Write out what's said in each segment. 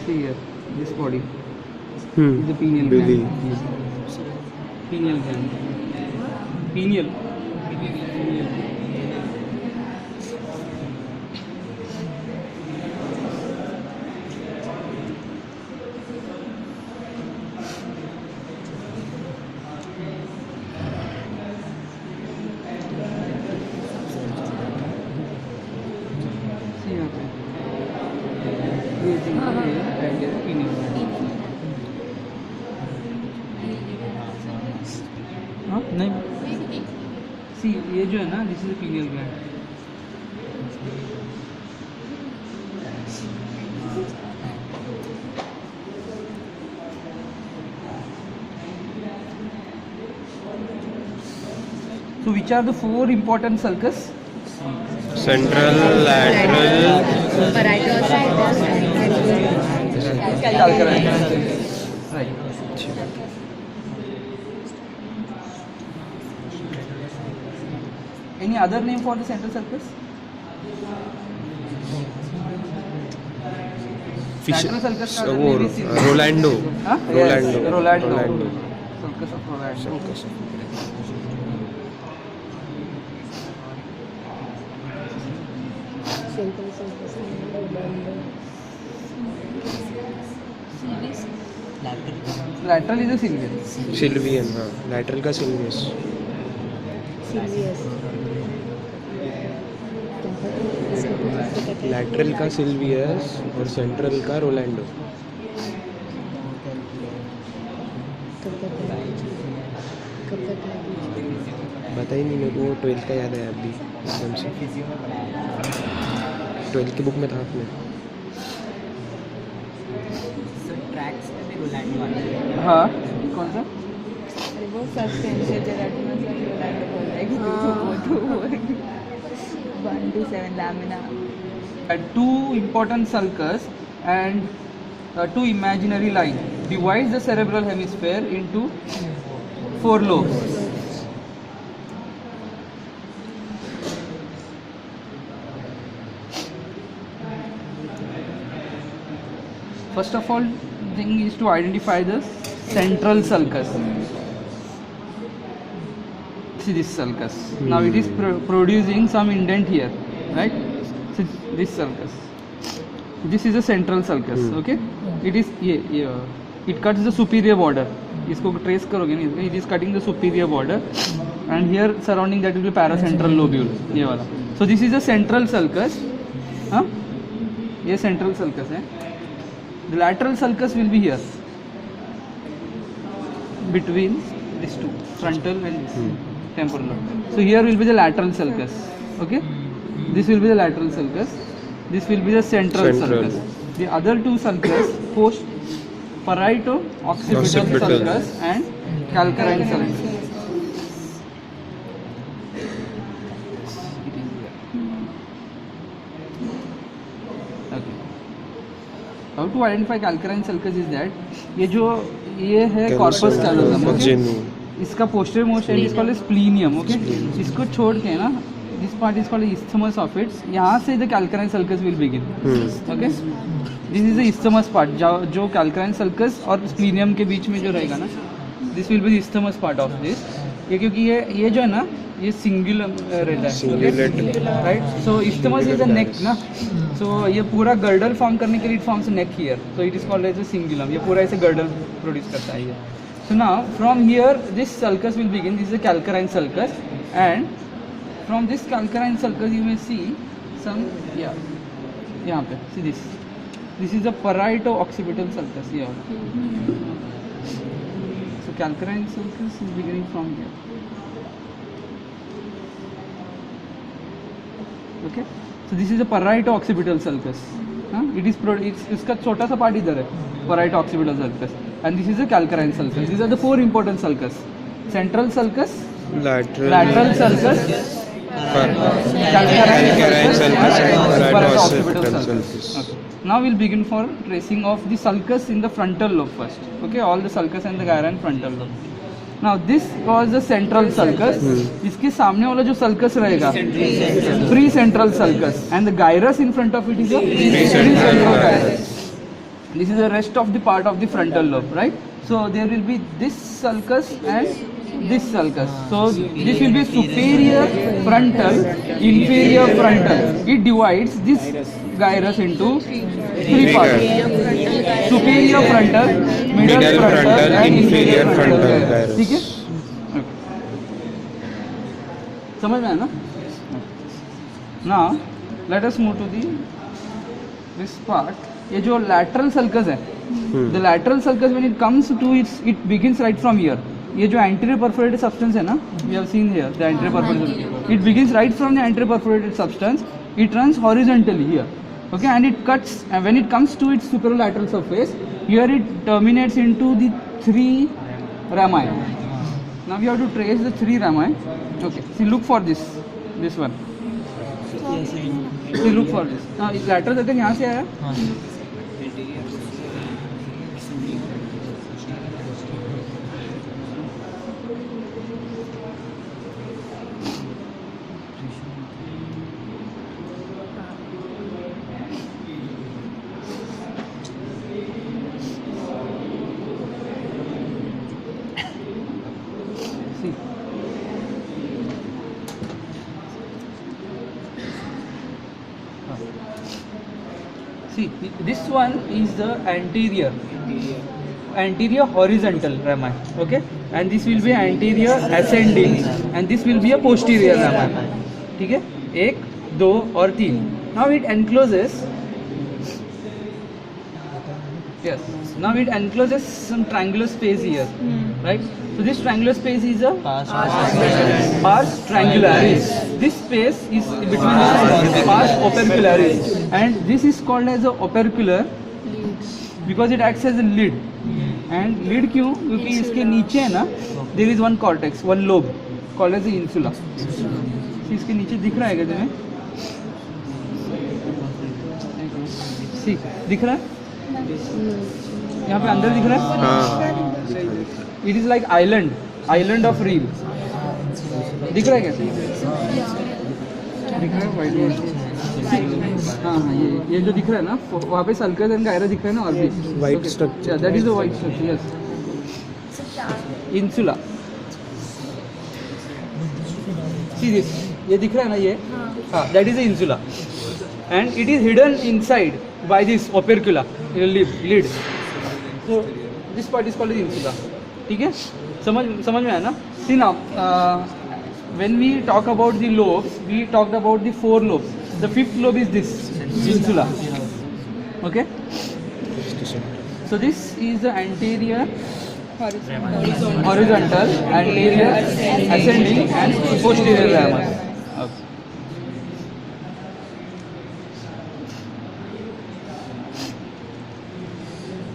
See here, this body Hmm. is the pineal Belly. gland. Pineal gland. Pineal. Pineal. See यहाँ पे ये thing है and ये pineal gland. हाँ नहीं सी ये जो है ना this is pineal gland. So which are the four important sulcus? Central, lateral. Right. Any other name for the central sulcus? Lateral sulcus का वो maybe see- Rolando. Huh? Rolando. Yes, Rolando. Rolando. Sulcus of Rolando. Lateral is a ciliary. Sylvian. हाँ, lateral का Silvius. Lateral का Silvius और central का Rolando. बता ही नहीं मेरे को. 12th का याद है अभी एकदम से. 12th की बुक में था आपने. ट्रैक्स में भी रोलैंडो आता है। हाँ कौन सा? अरे वो सस्पेंशन जेराटिन में से रोलैंडो बोल रहा है कि वो 1 to 7 lamina. Two important sulcus and two imaginary line divides the cerebral hemisphere into four lobes. First of all, thing is to identify the central sulcus. See this sulcus. Now it is producing some indent here, right? See this sulcus. This is a central sulcus. Okay. It is ये it cuts the superior border. इसको trace करोगे नहीं, it is cutting the superior border, and here surrounding that will be paracentral lobule. ये वाला. So this is a central sulcus. हाँ? ये central sulcus है. The lateral sulcus will be here between these two, frontal and temporal lobe. So here will be the lateral sulcus. Okay, this will be the lateral sulcus. This will be the central sulcus. The other two sulcus, post parieto occipital sulcus and calcarine sulcus. How to identify calcarine sulcus is that ये है corpus callosum, okay? इसका posterior most end is called as splenium, okay? इसको छोड़ के ना, this part is called isthmus of it. यहाँ से the calcarine sulcus will begin, okay? This is the isthmus part, जो calcarine sulcus और splenium के बीच में जो रहेगा ना, this will be the isthmus part of this. ये क्योंकि ये जो है ना, ये सिंगुलर रहता है, right? So isthmus is the neck ना, सो ये पूरा गर्डल फॉर्म करने के लिए it forms a neck here, so it is called as a cingulum. ये पूरा ऐसे गर्डल प्रोड्यूस करता है ये. So now from here this sulcus will begin. This is a calcarine sulcus, and from this calcarine sulcus you may see some यहाँ पे see this is a parieto occipital sulcus here. So calcarine sulcus is beginning from here. Okay, so this is a parieto occipital sulcus. It is इसका छोटा सा part इधर है, parieto occipital sulcus, and this is a calcarine sulcus. These are the four important sulcus: central sulcus, lateral sulcus, calcarine sulcus, and parieto occipital sulcus. Okay. Now we'll begin for tracing of the sulcus in the frontal lobe first. Okay, all the sulcus and the gyre and frontal lobe. Now this was the central sulcus. इसके सामने वाला जो sulcus रहेगा pre-central sulcus, and the gyrus in front of it is a pre-central gyrus. This is the rest of the part of the frontal lobe, right? So there will be this sulcus and this sulcus. So this will be superior frontal, inferior frontal. It divides this gyrus into three parts: superior frontal, middle frontal, and inferior frontal gyrus. ठीक है? समझ में आया ना? Now let us move to this part. ये जो lateral sulcus है, the lateral sulcus when it comes to it begins right from here. ये जो anterior perforated substance है ना, we have seen here the anterior perforated. It begins right from the anterior perforated substance. It runs horizontally here, okay, and it cuts. And when it comes to its superolateral surface, here it terminates into the 3 rami. Now we have to trace the 3 rami. Okay, see, look for this one. See, look for this. Now lateral sulcus यहाँ से आया. See, this one is the anterior horizontal rami, okay, and this will be anterior ascending, and this will be a posterior rami. ठीक है, 1, 2 और 3. Now it encloses, yes, now it encloses some triangular space here, right? So this triangular space is a pars triangularis. This space is between the pars opercularis, and this is called as a opercular because it acts as a lid. And lid क्यों? क्योंकि इसके नीचे है ना, there is one cortex, one lobe called as the insula. इसके नीचे दिख रहा है क्या तुम्हें? See, दिख रहा है? यहाँ पे अंदर दिख रहा है? It is like island of reel. दिख रहा है क्या? दिख रहा है white. हाँ ये जो दिख रहा है ना, वहाँ पे sulcus and gyra दिख रहा है ना, और भी white structure. Yeah, that is the white structure. Yes. Insula. See this. ये दिख रहा है ना ये? हाँ. That is the insula. And it is hidden inside by this opercula, lid. So this part is called the insula. ठीक है? समझ में आया ना? See now, when we talk about the lobes, we talked about the 4 lobes. The 5th lobe is this insula. Okay? So this is the anterior horizontal, anterior ascending, and posterior ramus.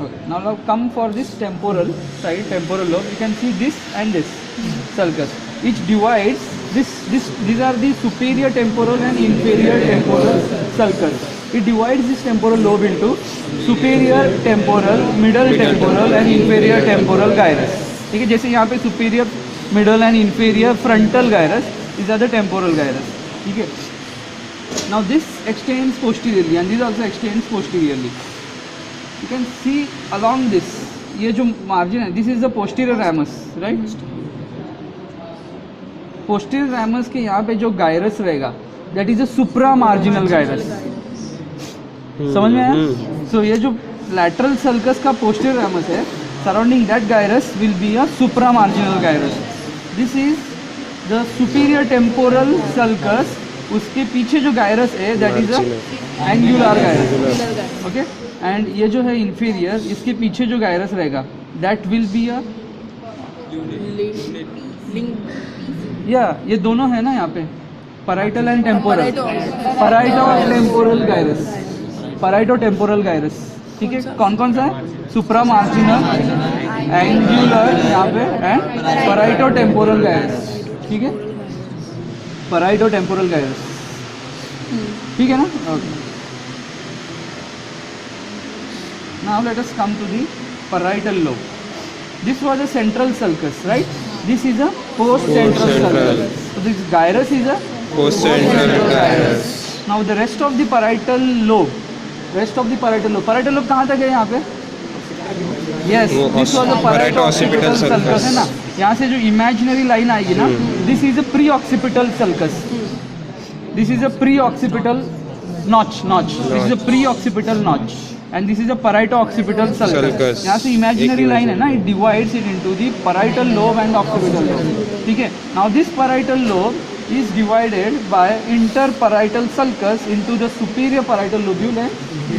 Okay. Now come for this temporal side, temporal lobe. You can see this and this sulcus. Each divides these are the superior temporal and inferior temporal sulcus. It divides this temporal lobe into superior temporal, middle temporal, and inferior temporal gyrus. ठीक है, जैसे यहाँ पे superior, middle, and inferior frontal gyrus, these are the temporal gyrus. ठीक है. Now this extends posteriorly, and this also extends posteriorly. You can see along this, ये जो margin है, this is the posterior ramus, right? Posterior ramus के यहाँ पे जो gyrus रहेगा, that is a supramarginal gyrus. समझ में आया? So ये जो lateral sulcus का posterior ramus है, surrounding that gyrus will be a supramarginal gyrus. This is the superior temporal sulcus. उसके पीछे जो gyrus है, that is a angular gyrus. Okay? And ये जो है inferior, इसके पीछे जो gyrus रहेगा, that will be a yeah, ये दोनों है ना यहाँ पे, parietal and temporal, parieto-temporal gyrus, parieto-temporal gyrus. ठीक है, कौन कौन सा है? supramarginal, angular यहाँ पे, and parieto-temporal gyrus. ठीक है, parieto-temporal gyrus. ठीक है ना? Okay. Now let us come to the parietal lobe. This was a central sulcus, right? This is a post-central sulcus. So this gyrus is a Post-central gyrus. Now the rest of the parietal lobe. Parietal lobe कहाँ तक है यहाँ पे? Yes, वो this was a parieto-occipital parieto-occipital sulcus है ना. यहाँ से जो imaginary line आएगी ना, this is a pre-occipital sulcus. This is a pre-occipital notch. This is a pre-occipital notch. And this is a parieto-occipital sulcus. यहाँ से imaginary line है ना, it divides it into the parietal lobe and occipital lobe. ठीक है? Now this parietal lobe is divided by interparietal sulcus into the superior parietal lobule and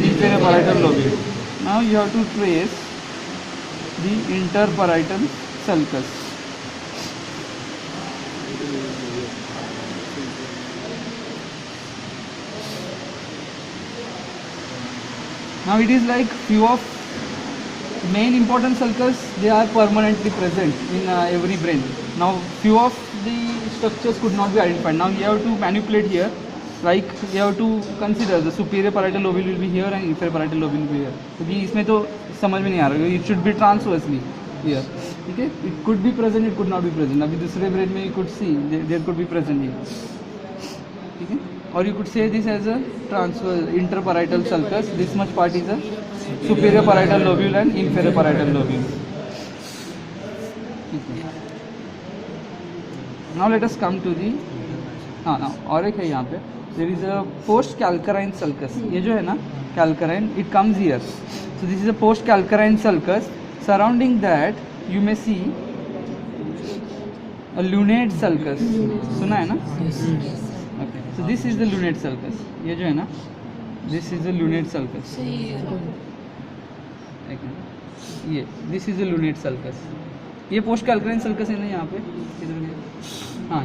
inferior parietal lobule. Now you have to trace the interparietal sulcus. Now it is like few of main important sulcus, they are permanently present in every brain. Now few of the structures could not be identified. Now you have to manipulate here, like you have to consider the superior parietal lobule will be here and inferior parietal lobule will be here. क्योंकि इसमें तो समझ में नहीं आ रहा, it should be transversely here. ठीक है? It could be present, it could not be present. अभी दूसरे brain में you could see there could be present here. ठीक है? Or you could say this as a interparietal sulcus. This much part is a superior parietal lobule and inferior parietal lobule. Now let us come to the now और एक है यहाँ पे. There is a post calcarine sulcus. ये जो है ना calcarine, it comes here. So this is a post calcarine sulcus. Surrounding that you may see a lunate sulcus. सुना है ना? Okay. So this is the lunate sulcus. ये जो है ना, this is the lunate sulcus. ये this is the lunate sulcus. ये post कैल्कराइन sulcus है ना यहाँ पे, किधर गया? हाँ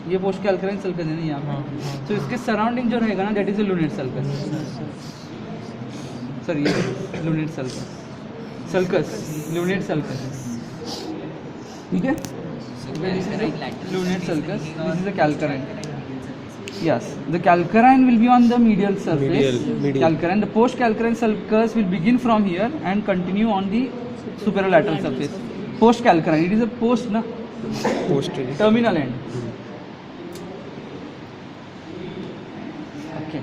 ये पोस्ट कैल्कराइन sulcus है ना यहाँ पे. So इसके सराउंडिंग जो रहेगा ना, that is the lunate sulcus. Sorry, ये lunate sulcus. Lunate sulcus. ठीक है? Lunate sulcus. This is the calcarine. Yes, the calcarine will be on the medial surface. Medial. Calcarine. The post-calcarine sulcus will begin from here and continue on the superolateral surface. Post-calcarine. It is a post, na? Posterior. Terminal end. Okay.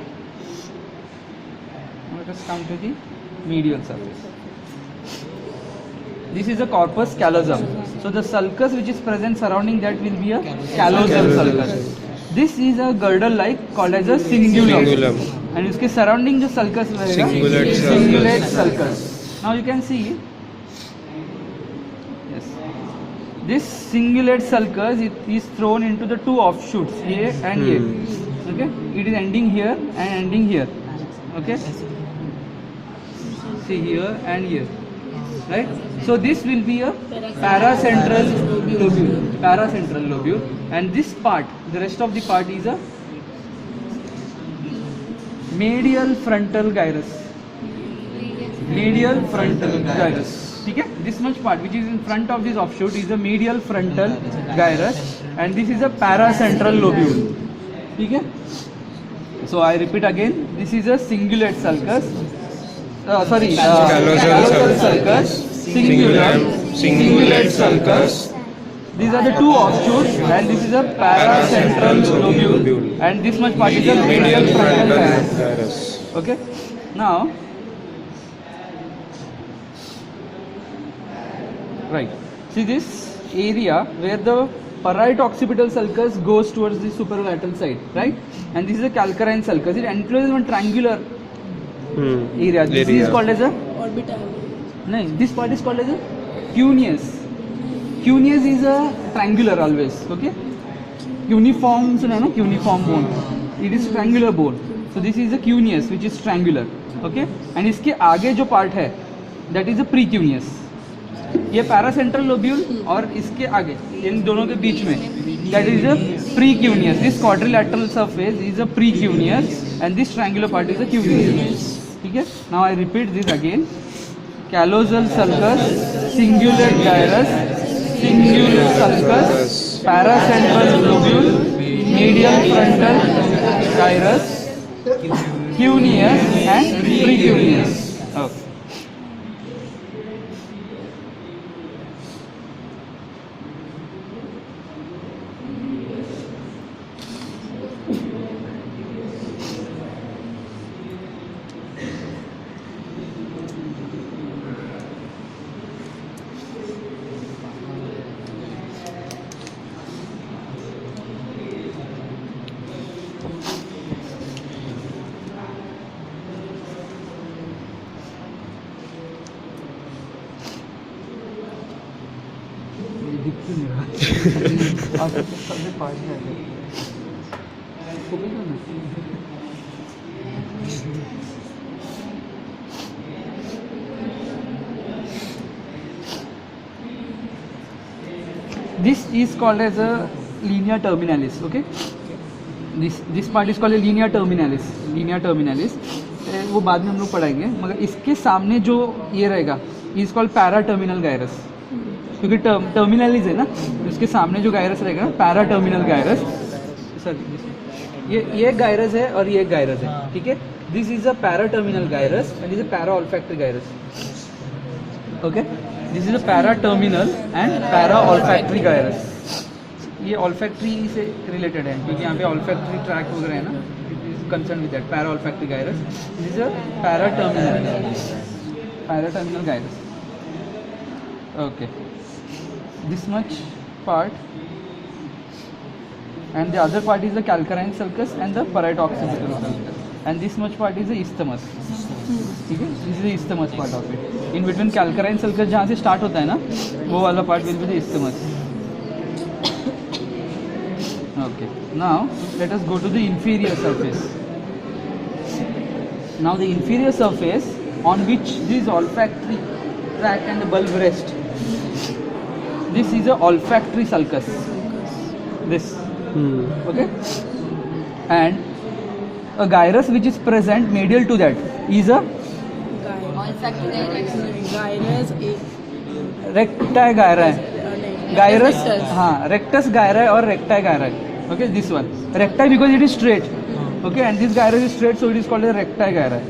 Now let us come to the medial surface. This is a corpus callosum. So the sulcus which is present surrounding that will be a callosal sulcus. This is a girdle-like called as a cingulum. And इसके surrounding जो sulcus रहेगा, cingulate sulcus. Now you can see, yes, this cingulate sulcus it is thrown into the two offshoots, here and here. Okay, it is ending here and ending here. Okay, see here and here. Right? So this will be a paracentral lobule, and this part, the rest of the part is a medial frontal gyrus. ठीक है? This much part which is in front of this offshoot is a medial frontal gyrus, and this is a paracentral lobule. ठीक है? So I repeat again, this is a cingulate sulcus. Callosal sulcus, cingulate sulcus. These are the two offshoots, and this is a paracentral lobule, and this much part is a medial frontal gyrus. Okay. Now, right. See this area where the parieto-occipital sulcus goes towards the superolateral side, right? And this is a calcarine sulcus. It encloses one triangular area. This is called as a orbital. No, this part is called as a cuneus. Cuneus is a triangular always. Okay. Cuneiform, so no, cuneiform bone. It is triangular bone. So this is a cuneus which is triangular. Okay. And इसके आगे जो part है, that is a precuneus. ये paracentral lobule और इसके आगे इन दोनों के बीच में that is a precuneus. This quadrilateral surface is a precuneus and this triangular part is a cuneus. ठीक है? Now I repeat this again. Callosal sulcus, cingulate gyrus, cingulate sulcus, paracentral lobule, medial frontal gyrus, cuneus and precuneus. Okay. क्यों नहीं रहा? आज सबसे पास में आ गया। Focus on it. This is called as a linea terminalis. Okay. This part is called a linea terminalis. Linea terminalis. वो बाद में हम लोग पढ़ाएंगे, मगर इसके सामने जो ये रहेगा is called para terminal gyrus, क्योंकि टर्मिनलिस है ना, इसके सामने जो गायरस रहेगा पैरा टर्मिनल गायरस। सर ये गायरस है और ये गायरस है, ठीक है। This is a para terminal gyrus and is a para olfactory gyrus. Okay, this is a para terminal and para olfactory gyrus. ये ऑल्फैक्टरी से रिलेटेड है, क्योंकि यहाँ पे ऑल्फैक्टरी ट्रैक वगैरह है ना, concerned with that para olfactory gyrus. This is a para terminal gyrus. Okay, this much part, and the other part is the calcarine sulcus and the parietal occipital sulcus, and this much part is the isthmus. ठीक है, this is the isthmus part of it. In between calcarine sulcus जहाँ से start होता है ना, वो वाला part will be the isthmus. Okay, now let us go to the inferior surface. Now the inferior surface on which this olfactory tract and the bulb rest, this is a olfactory sulcus. This, okay, and a gyrus which is present medial to that is a recti gyri. Gyrus, हाँ, rectus gyri और recti gyri. Okay, this one recti because it is straight. Okay, and this gyrus is straight, so it is called a recti gyri.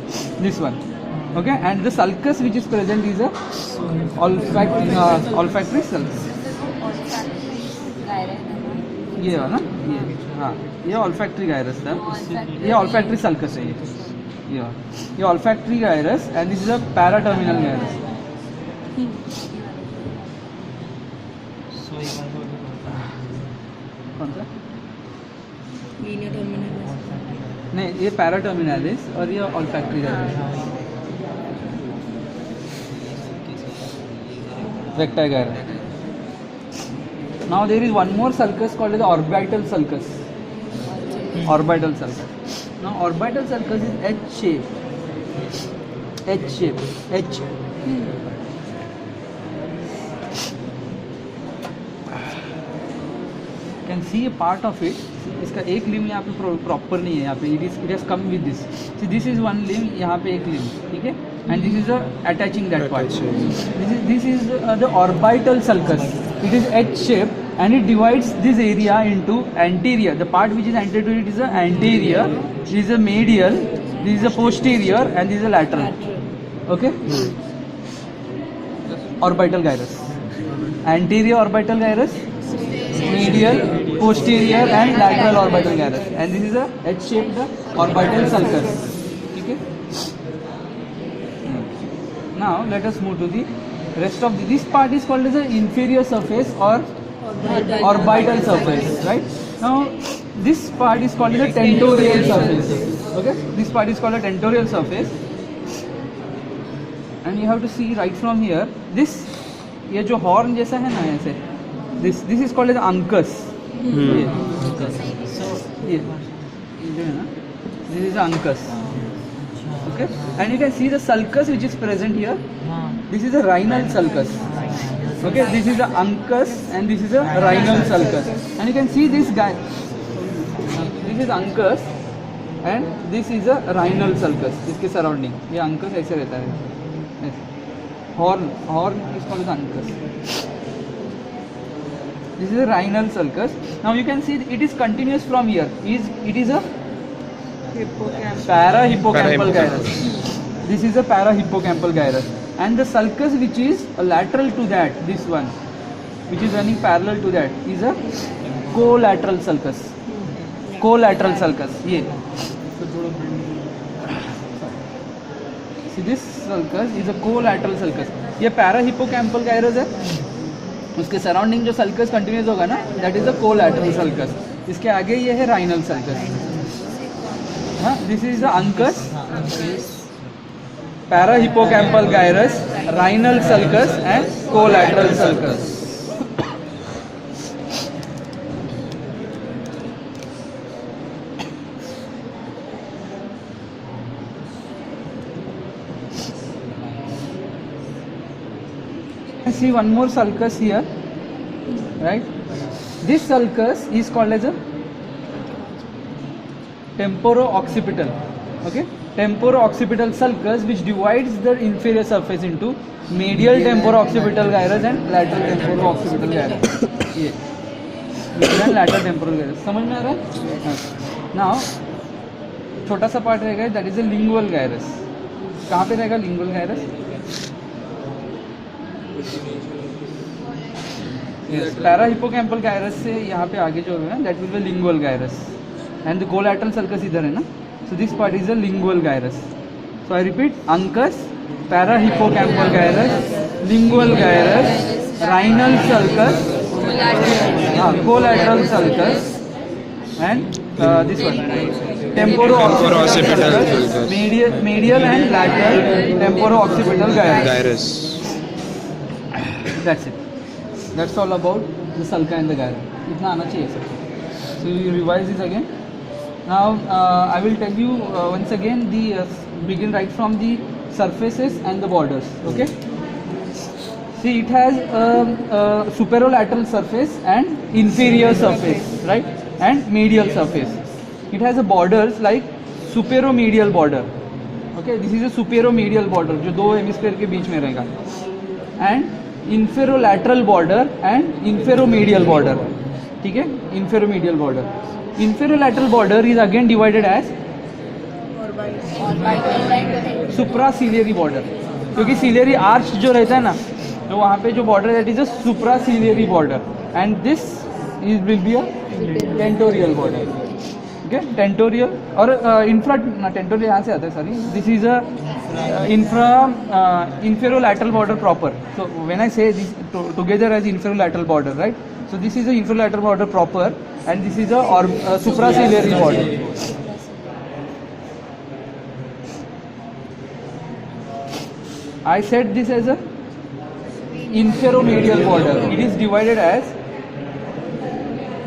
This one, okay, and the sulcus which is present is a olfactory sulcus. ये है ना, ये हाँ, ये olfactory gyrus था, ये olfactory sulcus है ये olfactory gyrus, and this is a paraterminal gyrus. कौन सा? नहीं, ये पैराटर्मिनालिस और ये olfactory gyrus, recti gyrus. Now there is one more sulcus called as orbital sulcus. Orbital sulcus. Now orbital sulcus is H shape. Can see a part of it. इसका एक limb यहाँ पे प्रॉपर नहीं है, यहाँ पे it has come with this. See this is one limb, यहाँ पे एक लिम्ब, ठीक है, and this is attaching that part. This is the orbital sulcus. It is H shape and it divides this area into anterior. The part which is anterior to it is the anterior, this is the medial, this is the posterior, and this is the lateral. Okay, orbital gyrus, anterior orbital gyrus, medial, posterior, and lateral orbital gyrus, and this is a H-shaped orbital sulcus. Okay. Now let us move to the rest of this part is called as the inferior surface or orbital surface, right? Now this part is called as the tentorial surface. Okay, this part is called a tentorial surface, and you have to see right from here. This, ये जो horn जैसा है ना ऐसे, this is called as uncus. ये जो है ना, this is uncus. Okay, and you can see the sulcus which is present here. This is a rhinal sulcus. Okay, this is a uncus and this is a rhinal sulcus, and you can see this guy. This is uncus and this is a rhinal sulcus. इसके surrounding ये uncus ऐसे रहता है. Horn is called as uncus. This is a rhinal sulcus. Now you can see it is continuous from here. It is a para-hippocampal gyrus. This is a para-hippocampal gyrus. And the sulcus which is lateral to that, this one, which is running parallel to that, is a collateral sulcus. Collateral sulcus. ये. See, this sulcus is a collateral sulcus. ये para-hippocampal gyrus है. उसके surrounding जो sulcus continuous होगा ना, that is a collateral sulcus. इसके आगे ये है rhinal sulcus. हाँ, this is the uncus. Para-hippocampal gyrus, rhinal sulcus and collateral sulcus. see one more sulcus here, right? This sulcus is called as a temporo-occipital. Okay, temporo-occipital sulcus, which divides the inferior surface into medial temporo-occipital gyrus and lateral temporo-occipital gyrus. ये medial and lateral temporal gyrus. समझ में आ रहा है? Now छोटा सा part रहेगा, that is a lingual gyrus. कहाँ पे रहेगा lingual gyrus? Yes, parahippocampal gyrus से यहाँ पे आगे जो है that will be lingual gyrus and the collateral sulcus इधर है ना, so this part is a lingual gyrus. So I repeat, uncus, parahippocampal gyrus, lingual gyrus, rhinal sulcus, collateral sulcus and this one temporo occipital, medial and lateral temporo-occipital gyrus. That's it. That's all about the sulca and the gyra. इतना आना चाहिए sir. So you revise this again. Now I will tell you once again the begin right from the surfaces and the borders. Okay. See, it has a superolateral surface and inferior surface, right? And medial surface. It has a borders like superomedial border. Okay, this is a superomedial border जो दो hemisphere के बीच में रहेगा. And inferolateral border and inferomedial border. ठीक है, inferomedial border. Inferolateral border is again divided as supraciliary border, क्योंकि ciliary arch जो रहता है ना, तो वहाँ पे जो border that is a supraciliary border and this is will be a tentorial border. Okay, tentorial और इंफ्रा टेंटोरियल यहाँ से आता है, sorry. This is a infero-lateral border proper. So when I say this together as infero-lateral border, right? So this is a infero-lateral border proper, and this is a supraciliary border. I said this as a inferomedial border. It is divided as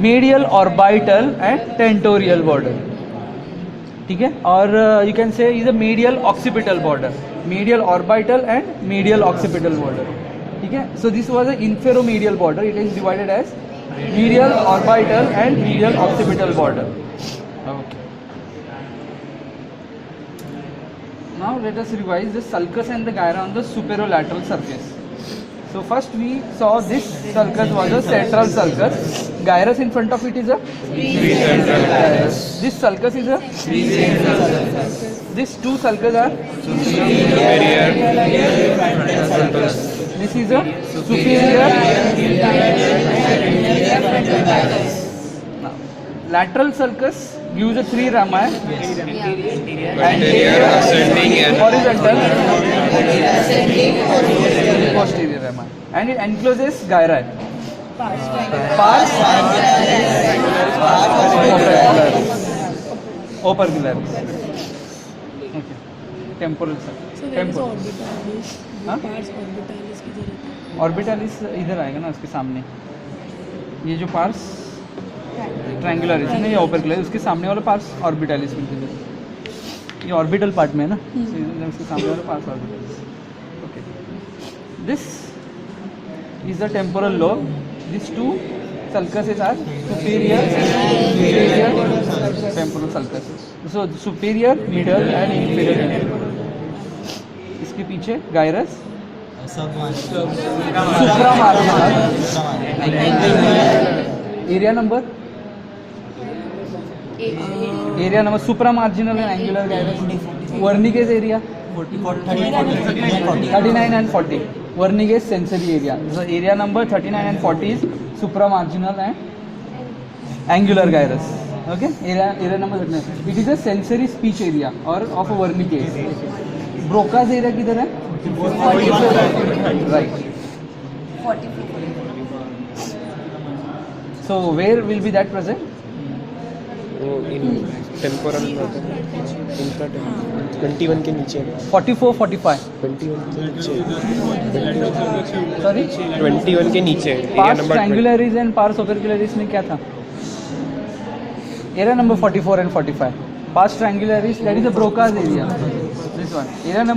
medial orbital and tentorial border. ठीक है, और you can say is a medial occipital border, medial orbital and medial occipital border. ठीक है, so this was a inferomedial border. It is divided as medial orbital and medial occipital border. Okay, now let us revise the sulcus and the gyra on the superolateral surface. So first we saw this sulcus was a central sulcus. Gyrus in front of it is a precentral gyrus. This sulcus is a precentral sulcus. These two sulcus are superior. This is a superior. Now, lateral sulcus gives a three rami. Anterior, ascending, and horizontal. Posterior rami, and it encloses gyra. Pars opercularis. Okay, temporal sulcus. So where is orbitalis? हाँ? Pars orbitalis किधर है? ऑर्बिटालिस इधर आएगा ना, उसके सामने. ये जो पार्स ट्रायंगुलरिस है ना, ये ओपरक्युलरिस, उसके सामने वाला पार्स ऑर्बिटालिस मिलते हैं. ये ऑर्बिटल पार्ट में है ना, उसके सामने वाला pars orbitalis. Okay, this is the temporal lobe. These two sulcuses are superior and inferior temporal sulcus. So superior, middle and inferior. इसके पीछे gyrus, supramarginal. Area number supramarginal and angular gyrus. Wernicke's area 39 and 40. Wernicke's sensory area. So area number 39 and 40 is supramarginal and angular gyrus. Okay, area number 39. It is a sensory speech area or of a Wernicke's. Broca's area किधर है? 44. Right. 44. So where will be that present? वो इन temporal infra 21 के नीचे. 44, 45. 21 के नीचे. Sorry. 21 के नीचे. Area Pars number triangularis and pars opercularis में क्या था? Area number 44 and 45. Pars triangularis, that is the Broca's area. This one. Area number